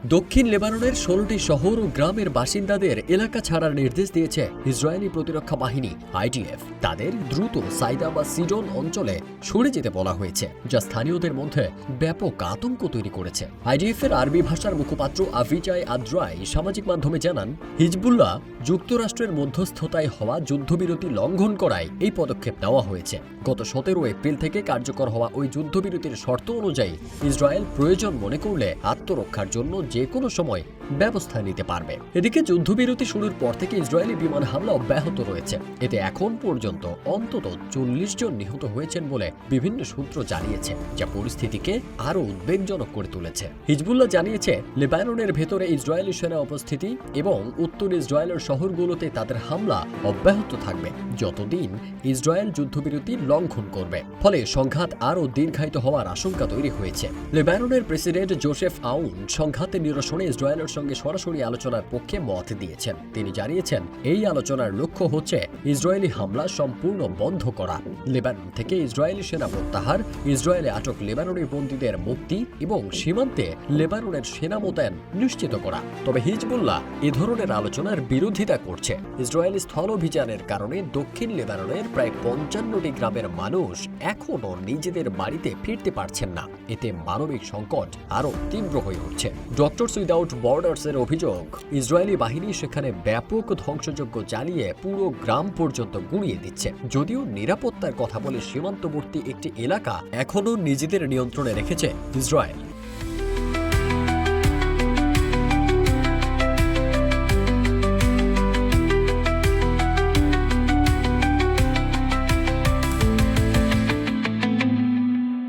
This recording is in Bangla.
দক্ষিণ লেবাননের ১৬টি শহর ও গ্রামের বাসিন্দাদের এলাকা ছাড়ার নির্দেশ দিয়েছে ইসরায়েলি প্রতিরক্ষা বাহিনী আইডিএফ। তাদের দ্রুত সাইদা বা সিডন অঞ্চলে সরে যেতে বলা হয়েছে, যা স্থানীয়দের মধ্যে ব্যাপক আতঙ্ক তৈরি করেছে। আইডিএফ এর আরবি ভাষার মুখপাত্র আভিচাই আদ্রাই সামাজিক মাধ্যমে জানান, হিজবুল্লাহ যুক্তরাষ্ট্রের মধ্যস্থতায় হওয়া যুদ্ধবিরতি লঙ্ঘন করায় এই পদক্ষেপ নেওয়া হয়েছে। গত ১৭ এপ্রিল থেকে কার্যকর হওয়া ওই যুদ্ধবিরতির শর্ত অনুযায়ী ইসরায়েল প্রয়োজন মনে করলে আত্মরক্ষার জন্য যে কোনো সময় ব্যবস্থা নিতে পারবে। এদিকে যুদ্ধবিরতি শুরুর পর থেকে ইসরায়েলি বিমান হামলা অব্যাহত রয়েছে। এতে এখন পর্যন্ত অন্তত ৪০ জন নিহত হয়েছেন বলে বিভিন্ন সূত্র জানিয়েছে, যা পরিস্থিতিকে আরও উদ্বেগজনক করে তুলেছে। হিজবুল্লাহ জানিয়েছে, লেবাননের ভেতরে ইসরায়েলি সেনা উপস্থিতি এবং উত্তর ইসরায়েলের শহরগুলোতে তাদের হামলা অব্যাহত থাকবে যতদিন ইসরায়েল যুদ্ধবিরতি লঙ্ঘন করবে। ফলে সংঘাত আরও দীর্ঘায়িত হওয়ার আশঙ্কা তৈরি হয়েছে। লেবাননের প্রেসিডেন্ট জোসেফ আউন সংঘাতের নিরসনে ইসরায়েলের সঙ্গে সরাসরি আলোচনার পক্ষে মত দিয়েছেন। তিনি জানিয়েছেন, এই আলোচনার লক্ষ্য হচ্ছে ইসরায়েলি হামলা সম্পূর্ণ বন্ধ করা, লেবানন থেকে ইসরায়েলি সেনা প্রত্যাহার, ইসরায়েলে আটক লেবাননি বন্দীদের মুক্তি এবং সীমান্তে লেবাননের সেনা মোতায়েন নিশ্চিত করা। তবে হিজবুল্লাহ এ ধরনের আলোচনার বিরোধিতা করছে। ইসরায়েলি স্থল অভিযানের কারণে দক্ষিণ লেবাননের প্রায় ৫৫টি গ্রামের মানুষ এখনও নিজেদের বাড়িতে ফিরতে পারছেন না। এতে মানবিক সংকট আরও তীব্র হয়ে উঠছে। ডক্টরস উইদাউট বর্ডার্সের অভিযোগ, ইসরায়েলি বাহিনী সেখানে ব্যাপক ধ্বংসযজ্ঞ চালিয়ে পুরো গ্রাম পর্যন্ত গুঁড়িয়ে দিচ্ছে। যদিও নিরাপত্তার কথা বলে সীমান্তবর্তী একটি এলাকা এখনও নিজেদের নিয়ন্ত্রণে রেখেছে ইসরায়েল।